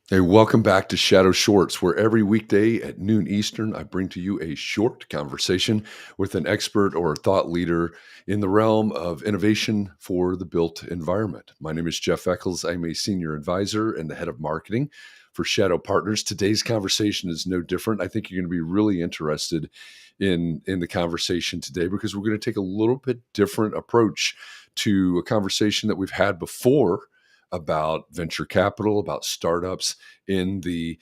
Hey, welcome back to Shadow Shorts, where every weekday at noon Eastern, I bring to you a short conversation with an expert or a thought leader in the realm of innovation for the built environment. My name is Jeff Echols. I'm a senior advisor and the head of marketing for Shadow Partners. Today's conversation is no different. I think you're going to be really interested in the conversation today because we're going to take a little bit different approach to a conversation that we've had before about venture capital, about startups in the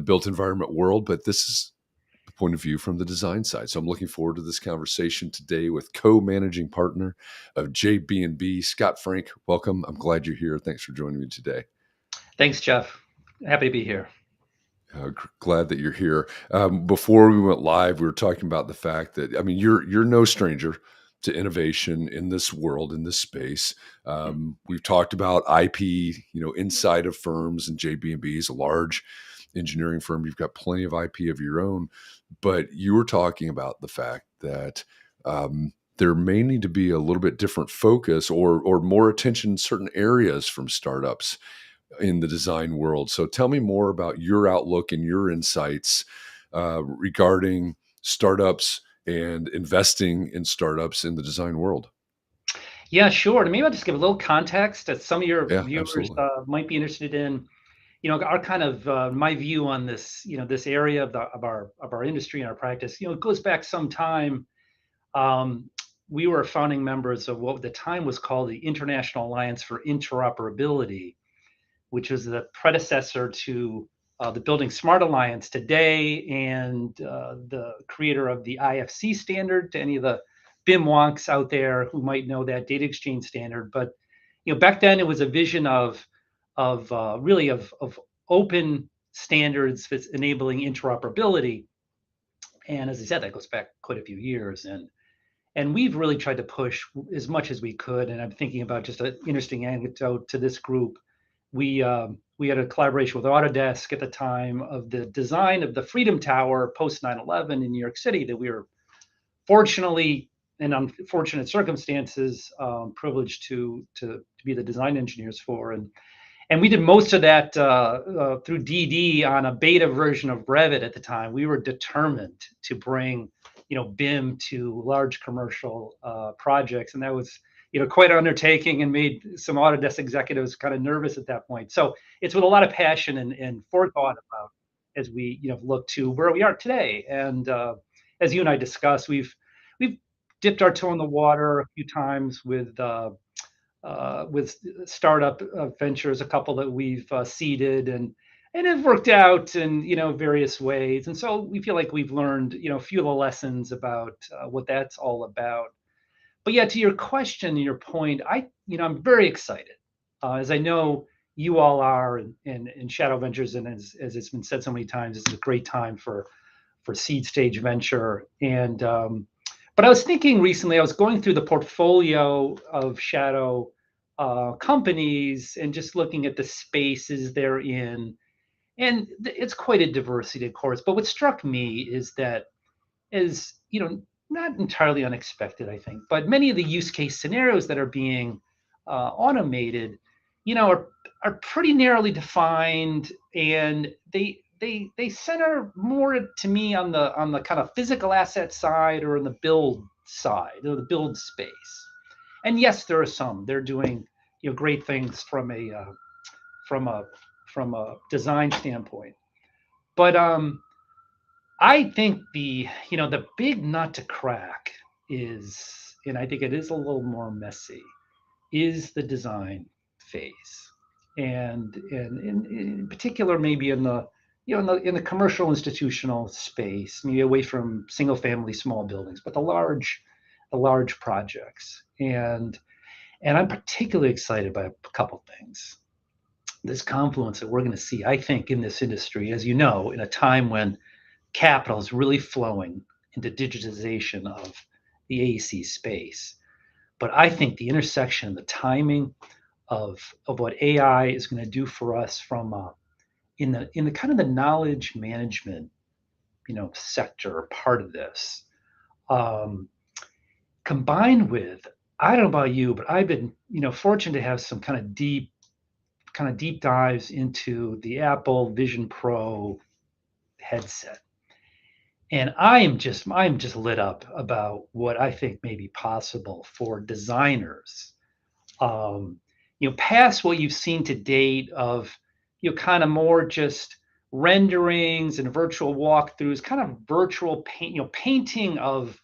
built environment world, but this is the point of view from the design side. So I'm looking forward to this conversation today with co-managing partner of JB&B, Scott Frank. Welcome. I'm glad you're here. Thanks for joining me today. Thanks, Jeff. Happy to be here. Glad that you're here. Before we went live, we were talking about the fact that you're no stranger to innovation in this world, in this space. We've talked about IP, inside of firms, and JB&B is a large engineering firm. You've got plenty of IP of your own, but you were talking about the fact that there may need to be a little bit different focus or more attention in certain areas from startups in the design world. So tell me more about your outlook and your insights regarding startups and investing in startups in the design world. Yeah, sure. And maybe I'll just give a little context that some of your Yeah, viewers absolutely. might be interested in. Our kind of my view on this, this area of our industry and our practice. It goes back some time. Um, we were founding members of what at the time was called the International Alliance for Interoperability, which was the predecessor to the Building Smart Alliance today, and the creator of the IFC standard to any of the BIM wonks out there who might know that data exchange standard. But back then it was a vision of open standards that's enabling interoperability. And as I said, that goes back quite a few years, and we've really tried to push as much as we could. And I'm thinking about just an interesting anecdote to this group. We had a collaboration with Autodesk at the time of the design of the Freedom Tower post 9/11 in New York City that we were fortunately, in unfortunate circumstances, privileged to be the design engineers for. And we did most of that through DD on a beta version of Revit at the time. We were determined to bring BIM to large commercial projects, and that was quite an undertaking and made some Autodesk executives kind of nervous at that point. So it's with a lot of passion and forethought about as we look to where we are today. And as you and I discussed, we've dipped our toe in the water a few times with startup ventures, a couple that we've seeded and have worked out in various ways. And so we feel like we've learned a few of the lessons about what that's all about. But yeah, to your question and your point, I'm very excited, as I know you all are, in Shadow Ventures, and as it's been said so many times, it's a great time for seed stage venture. And but I was thinking recently, I was going through the portfolio of Shadow companies and just looking at the spaces they're in, and it's quite a diversity, of course. But what struck me is that, is not entirely unexpected, I think, but many of the use case scenarios that are being automated, are pretty narrowly defined, and they center more to me on the kind of physical asset side or in the build side or the build space. And yes, there are some they're doing great things from a from a design standpoint, but I think the big nut to crack is, and I think it is a little more messy, is the design phase, and in particular maybe in the in the commercial institutional space, maybe away from single family small buildings, but the large projects. And I'm particularly excited by a couple things. This confluence that we're going to see, I think, in this industry, as you know, in a time when capital is really flowing into digitization of the AEC space. But I think the intersection, the timing of what AI is going to do for us from in the kind of the knowledge management sector part of this, um, combined with, I don't know about you, but I've been fortunate to have some kind of deep kind of deep dives into the Apple Vision Pro headset. And I'm just lit up about what I think may be possible for designers, um, past what you've seen to date of, kind of more just renderings and virtual walkthroughs, kind of virtual painting of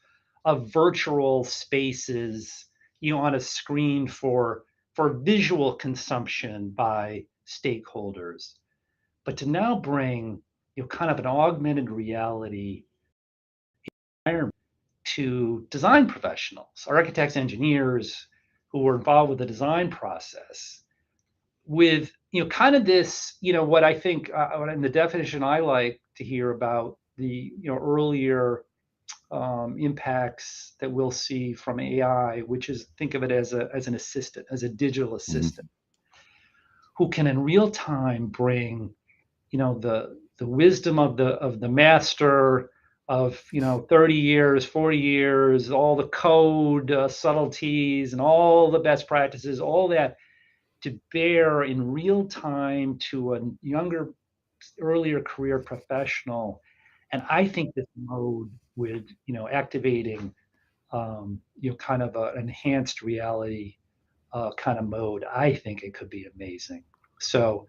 virtual spaces, on a screen for visual consumption by stakeholders. But to now bring, kind of an augmented reality environment to design professionals, architects, engineers who were involved with the design process, with kind of this, what I think, and the definition I like to hear about the earlier impacts that we'll see from AI, which is, think of it as an assistant, as a digital Mhm. assistant, who can in real time bring the wisdom of the master of 30 years, 40 years, all the code subtleties and all the best practices, all that to bear in real time to a younger, earlier career professional. And I think this mode with activating kind of an enhanced reality kind of mode, I think it could be amazing. So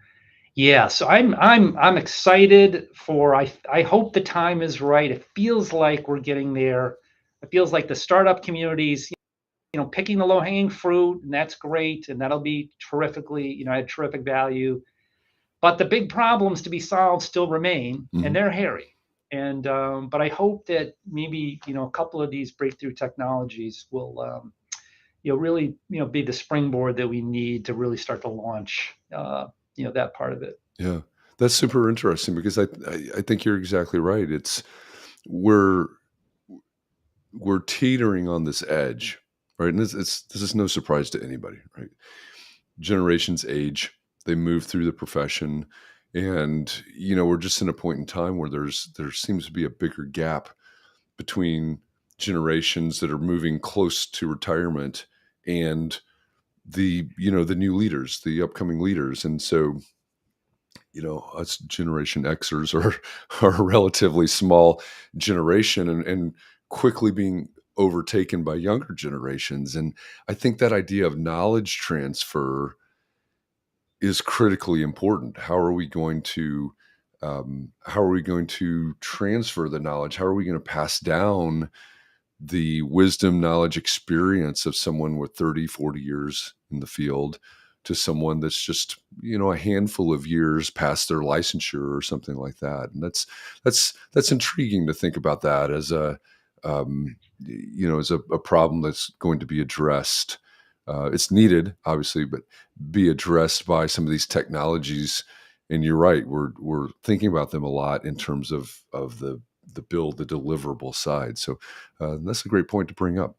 yeah, so I'm excited for, I hope the time is right. It feels like we're getting there. It feels like the startup communities, picking the low-hanging fruit, and that's great, and that'll be terrifically, add terrific value. But the big problems to be solved still remain, and Mhm. they're hairy. And but I hope that maybe a couple of these breakthrough technologies will really be the springboard that we need to really start to launch that part of it. Yeah. That's super interesting because I think you're exactly right. We're we're teetering on this edge, right? And this is no surprise to anybody, right? Generations age, they move through the profession, and we're just in a point in time where there seems to be a bigger gap between generations that are moving close to retirement and the new leaders, the upcoming leaders. And so us Generation Xers are are a relatively small generation, and quickly being overtaken by younger generations. And I think that idea of knowledge transfer is critically important. How are we going to transfer the knowledge? How are we going to pass down the wisdom, knowledge, experience of someone with 30, 40 years in the field to someone that's just, a handful of years past their licensure or something like that? And that's intriguing to think about that as a problem that's going to be addressed. It's needed, obviously, but be addressed by some of these technologies. And you're right, we're thinking about them a lot in terms of the build, the deliverable side. So that's a great point to bring up.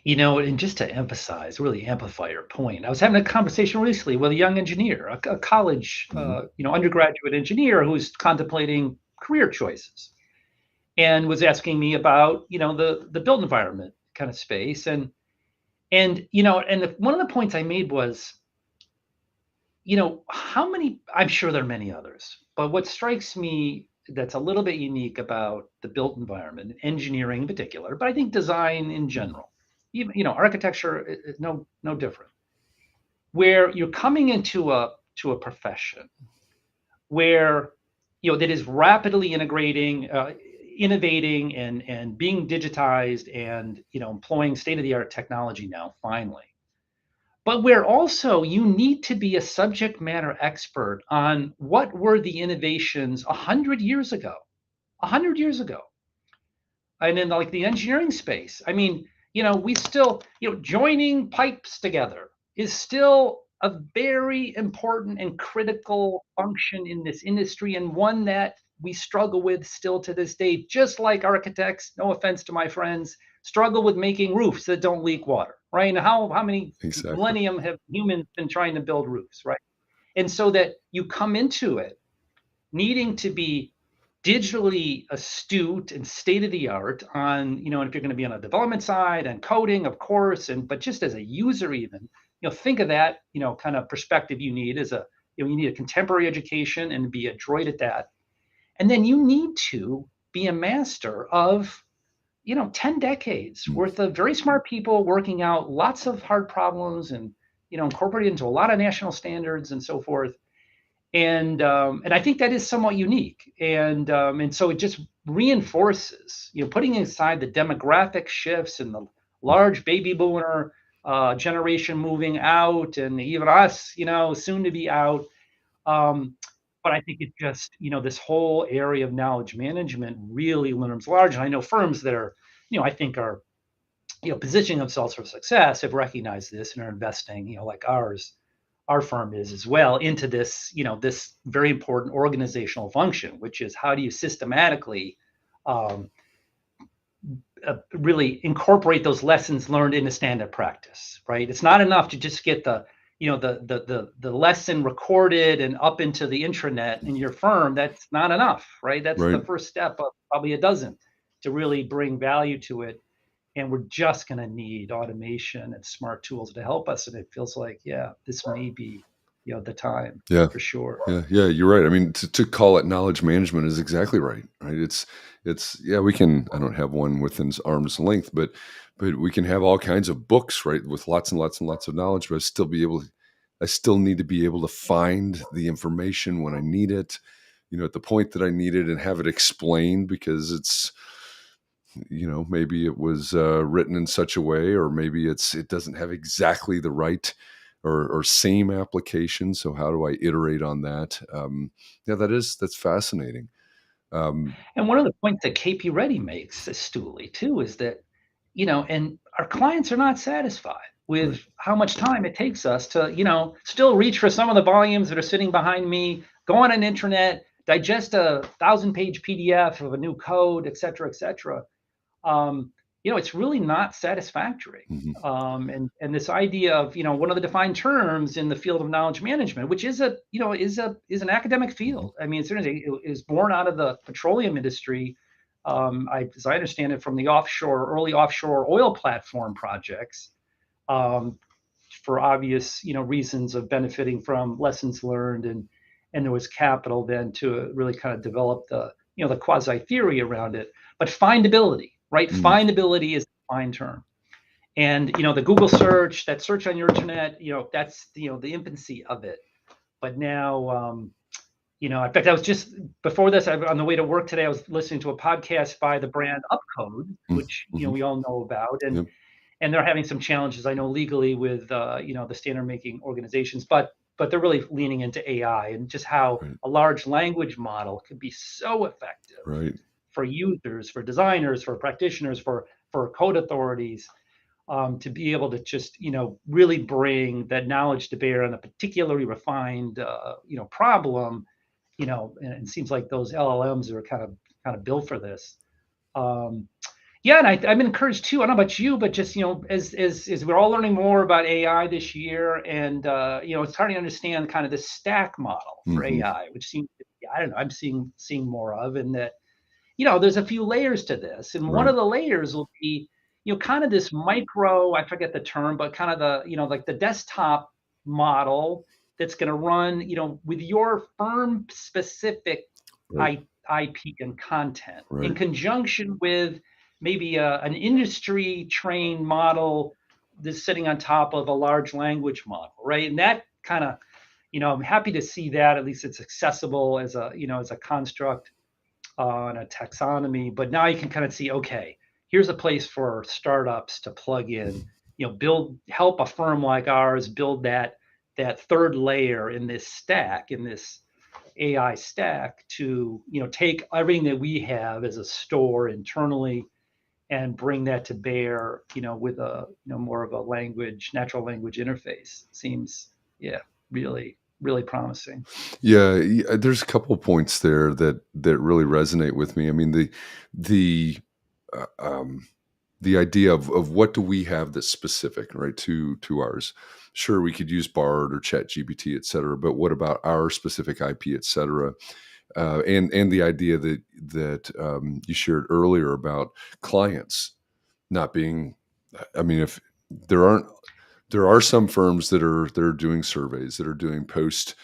And just to emphasize, really amplify your point, I was having a conversation recently with a young engineer, a college, Hmm. undergraduate engineer who's contemplating career choices, and was asking me about, the built environment kind of space, and one of the points I made was, how many? I'm sure there are many others, but what strikes me that's a little bit unique about the built environment, engineering in particular, but I think design in general, even architecture is no different, where you're coming into a profession where that is rapidly integrating, innovating, and being digitized, and employing state of the art technology now finally, but where also you need to be a subject matter expert on what were the innovations 100 years ago, 100 years ago. And in like the engineering space, I mean, we still, joining pipes together is still a very important and critical function in this industry, and one that we struggle with still to this day, just like architects, no offense to my friends, struggle with making roofs that don't leak water, right? And how many Exactly. millennium have humans been trying to build roofs, right? And so that you come into it needing to be digitally astute and state of the art on, if you're going to be on a development side and coding, of course, but just as a user, even, think of that, kind of perspective you need as you need a contemporary education and be adroit at that. And then you need to be a master of 10 decades Mm. worth of very smart people working out lots of hard problems and, incorporated into a lot of national standards and so forth. And I think that is somewhat unique. And so it just reinforces, putting aside the demographic shifts and the large baby boomer generation moving out, and even us, soon to be out. Um, but I think it just, this whole area of knowledge management really looms large. And I know firms that are, I think are, positioning themselves for success have recognized this and are investing, like our firm is as well, into this, this very important organizational function, which is how do you systematically um, really incorporate those lessons learned into standard practice, right? It's not enough to just get the lesson recorded and up into the intranet in your firm. That's not enough, right? That's Right. the first step of probably a dozen to really bring value to it. And we're just going to need automation and smart tools to help us. And it feels like, yeah, this may be, the time Yeah. for sure. Yeah, you're right. I mean, to call it knowledge management is exactly right. Right. Yeah, we can. I don't have one within arm's length, but we can have all kinds of books, right, with lots and lots and lots of knowledge. But I still need to be able to find the information when I need it, at the point that I need it, and have it explained because it's, maybe it was written in such a way, or maybe it doesn't have exactly the right or same application. So how do I iterate on that? Yeah, that's fascinating. Um, And one of the points that KP Reddy makes astutely too is that, and our clients are not satisfied right. with how much time it takes us to, still reach for some of the volumes that are sitting behind me, go on an internet, digest a 1,000-page PDF of a new code, et cetera, et cetera. um, it's really not satisfactory. Hmm. And this idea of, one of the defined terms in the field of knowledge management, which is is an academic Hmm. field. I mean, certainly it is born out of the petroleum industry. As I understand it, from the early offshore oil platform projects, um, for obvious, reasons of benefiting from lessons learned, and there was capital then to really kind of develop the, the quasi theory around it. But findability, right? Mm. Findability is a defined term. And, the Google search, that search on your internet, that's, the infancy of it. But now, in fact, I was just before this, on the way to work today, I was listening to a podcast by the brand Upcode, Mm. which, Hmm. we all know about. And Yep. and they're having some challenges, I know, legally with the standard making organizations, but they're really leaning into AI and just how Right. a large language model could be so effective Right. for users, for designers, for practitioners, for code authorities, to be able to just really bring that knowledge to bear on a particularly refined problem. And it seems like those LLMs are kind of built for this. Um, yeah, and I'm encouraged too. I don't know about you, but just as we're all learning more about AI this year, and it's starting to understand kind of the stack model for Hmm. AI, which seems I don't know, I'm seeing more of, and that there's a few layers to this, and one Right. of the layers will be kind of this micro, I forget the term, but kind of the like the desktop model that's going to run with your firm specific Right. IP and content in Right. conjunction with maybe an industry trained model that's sitting on top of a large language model, right? And that kind of, I'm happy to see that at least it's accessible as a as a construct and a taxonomy. But now you can kind of see, okay, here's a place for startups to plug in, help a firm like ours build that third layer in this stack, in this AI stack, to take everything that we have as a store internally and bring that to bear, with a more of a natural language interface. Seems, yeah, really, really promising. Yeah, there's a couple points there that really resonate with me. I mean, the uh, um, the idea of what do we have that's specific, right, to ours. Sure, we could use Bard or Chat GPT, et cetera, but what about our specific IP, et cetera? and the idea that you shared earlier about clients not being. I mean, if there aren't, there are some firms that are doing surveys, that are doing post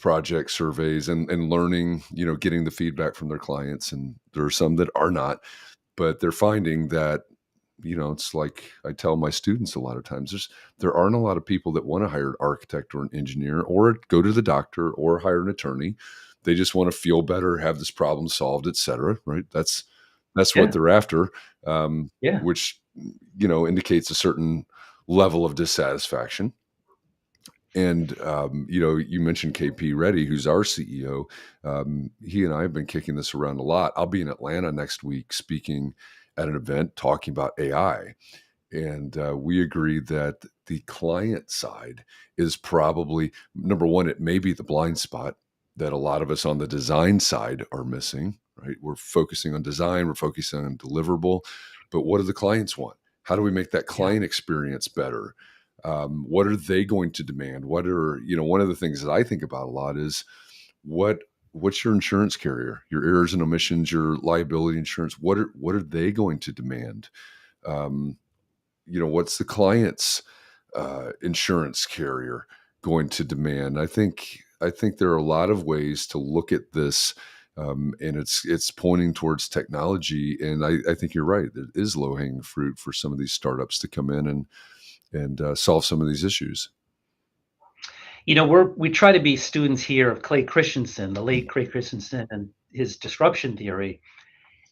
project surveys and learning, getting the feedback from their clients, and there are some that are not, but they're finding that, it's like I tell my students a lot of times, there aren't a lot of people that want to hire an architect or an engineer or go to the doctor or hire an attorney. They just want to feel better, have this problem solved, etc. Right? That's what Yeah, they're after, yeah, which indicates a certain level of dissatisfaction. And you mentioned KP Reddy, who's our CEO. He and I have been kicking this around a lot. I'll be in Atlanta next week speaking at an event talking about AI, and we agree that the client side is probably number one. It may be the blind spot that a lot of us on the design side are missing. Right, we're focusing on design, we're focusing on deliverable, but what do the clients want? How do we make that yeah. client experience better? What are they going to demand? What are, one of the things that I think about a lot is what what's your insurance carrier, your errors and omissions, your liability insurance? What are they going to demand? Um, what's the client's insurance carrier going to demand? I think there are a lot of ways to look at this, and it's pointing towards technology. And I think you're right. There is low hanging fruit for some of these startups to come in and solve some of these issues. We try to be students here of Clay Christensen, the late Clay Christensen, and his disruption theory.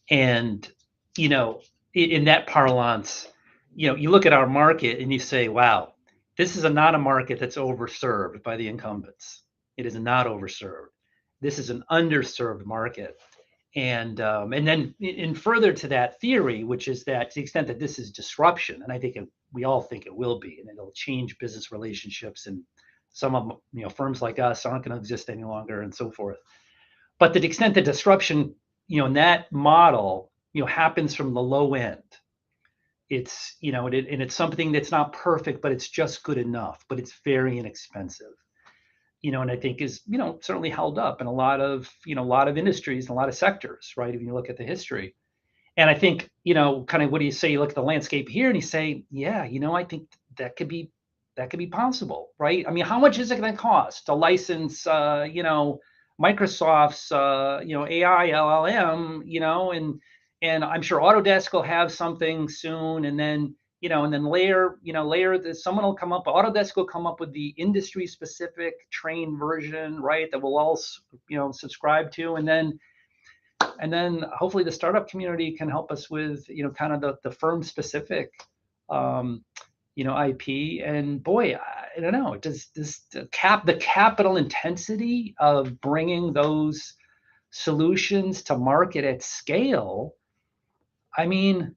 And you know, in that parlance, you look at our market and you say, "Wow, this is not a market that's overserved by the incumbents. It is not overserved. This is an underserved market." And then in further to that theory, which is that to the extent that this is disruption, and I think we all think it will be, and it'll change business relationships, and some of firms like us aren't going to exist any longer, and so forth. But to the extent that disruption, in that model, happens from the low end, and it's something that's not perfect, but it's just good enough, but it's very inexpensive. And I think is certainly held up in a lot of industries and a lot of sectors, right? If you look at the history, and I think kind of what do you say? You look at the landscape here, and you say, yeah, I think that could be possible, right? I mean, how much is it going to cost to license, Microsoft's, AI LLM, and I'm sure Autodesk will have something soon, and then layer this. Someone will come up. Autodesk will come up with the industry specific trained version, right? That we'll all, subscribe to, and then hopefully the startup community can help us with, kind of the firm specific, um, IP. And boy, I don't know, does this the capital intensity of bringing those solutions to market at scale? I mean,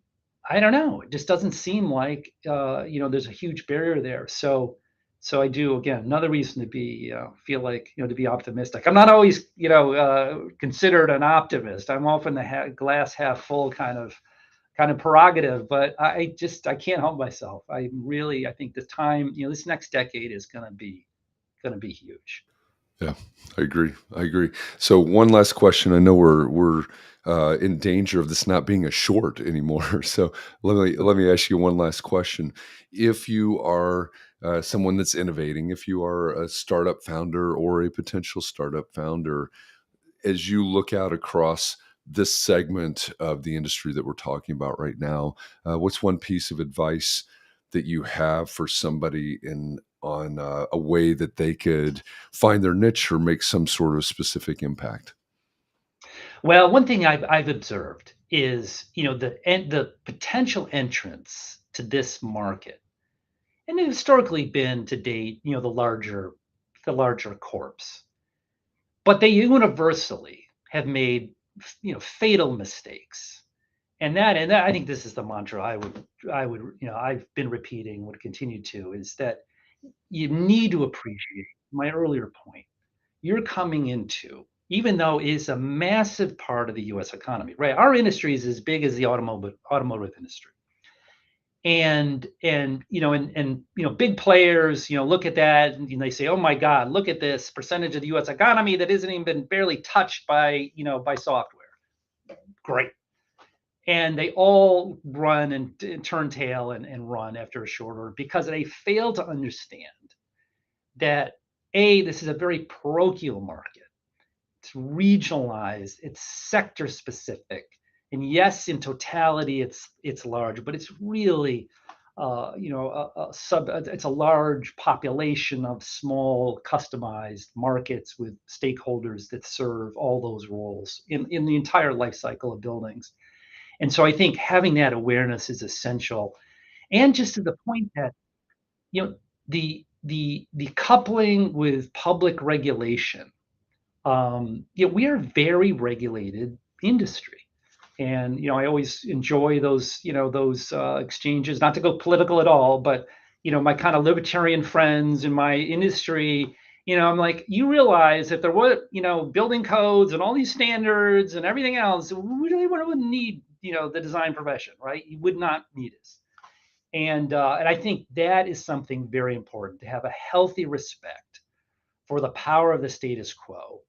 I don't know. It just doesn't seem like there's a huge barrier there. So I do, again, another reason to be feel like to be optimistic. I'm not always considered an optimist. I'm often the glass half full kind of prerogative, but I can't help myself. I think the time, this next decade is going to be huge. Yeah, I agree. I agree. So one last question. I know we're in danger of this not being a short anymore. So let me ask you one last question. If you are someone that's innovating, if you are a startup founder or a potential startup founder, as you look out across this segment of the industry that we're talking about right now, what's one piece of advice that you have for somebody in on a way that they could find their niche or make some sort of specific impact? Well, one thing I've observed is, the potential entrance to this market, and they've historically been to date, the larger corps, but they universally have made, fatal mistakes. And that I think this is the mantra I've been repeating, would continue to, is that you need to appreciate my earlier point. You're coming into, even though it is a massive part of the U.S. economy, right? Our industry is as big as the automotive industry, And big players look at that and they say, oh my god, look at this percentage of the US economy that isn't even been barely touched by software. Great. And they all run and turn tail and run after a short order because they fail to understand that this is a very parochial market. It's regionalized, it's sector specific, and yes, in totality, it's large, but it's really, it's a large population of small, customized markets with stakeholders that serve all those roles in the entire life cycle of buildings. And so I think having that awareness is essential. And just to the point that, you know, the coupling with public regulation, we are a very regulated industry. And I always enjoy those exchanges. Not to go political at all, but my kind of libertarian friends in my industry. I'm like, you realize if there were building codes and all these standards and everything else, we really wouldn't need the design profession, right? You would not need us. And I think that is something very important, to have a healthy respect for the power of the status quo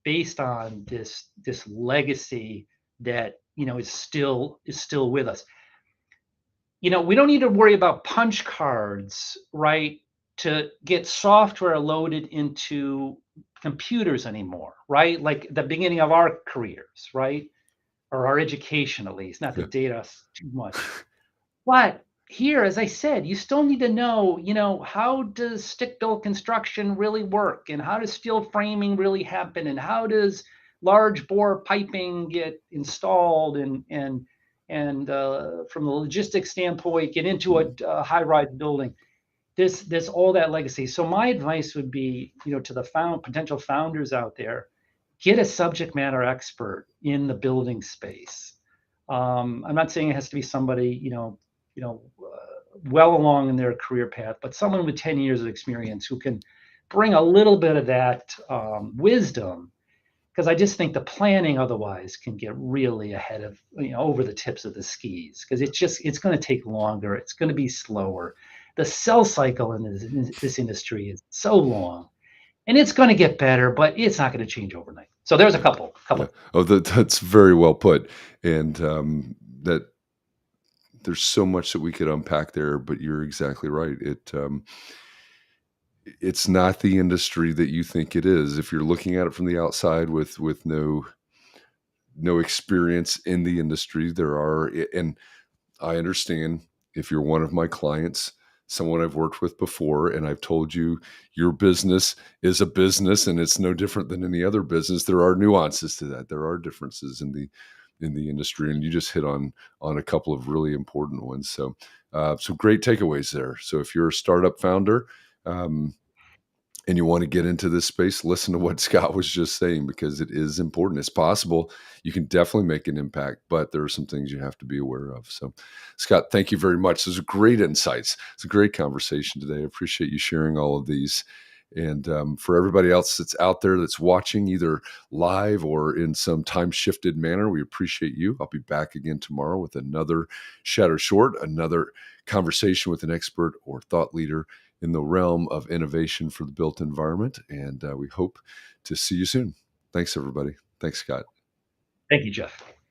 based on this legacy that is still with us. We don't need to worry about punch cards, right, to get software loaded into computers anymore, right? Like the beginning of our careers, right? Or our education, at least, not to Yeah. date us too much. But here, as I said, you still need to know, how does stick-built construction really work, and how does steel framing really happen, and how does large bore piping get installed, and from the logistics standpoint, get into a high-rise building. There's all that legacy. So my advice would be, to the potential founders out there, get a subject matter expert in the building space. I'm not saying it has to be somebody, well along in their career path, but someone with 10 years of experience who can bring a little bit of that wisdom. Because I just think the planning otherwise can get really ahead of, over the tips of the skis. Because it's going to take longer. It's going to be slower. The sell cycle in this industry is so long, and it's going to get better, but it's not going to change overnight. So there's a couple. Yeah. Oh, that's very well put. And that there's so much that we could unpack there, but you're exactly right. It's not the industry that you think it is. If you're looking at it from the outside with no experience in the industry, and I understand if you're one of my clients, someone I've worked with before, and I've told you your business is a business and it's no different than any other business. There are nuances to that. There are differences in the industry, and you just hit on a couple of really important ones. So, some great takeaways there. So, if you're a startup founder, um, and you want to get into this space, listen to what Scott was just saying, because it is important. It's possible. You can definitely make an impact, but there are some things you have to be aware of. So, Scott, thank you very much. Those are great insights. It's a great conversation today. I appreciate you sharing all of these. And for everybody else that's out there that's watching either live or in some time shifted manner, we appreciate you. I'll be back again tomorrow with another Shadow Short, another conversation with an expert or thought leader in the realm of innovation for the built environment. And we hope to see you soon. Thanks, everybody. Thanks, Scott. Thank you, Jeff.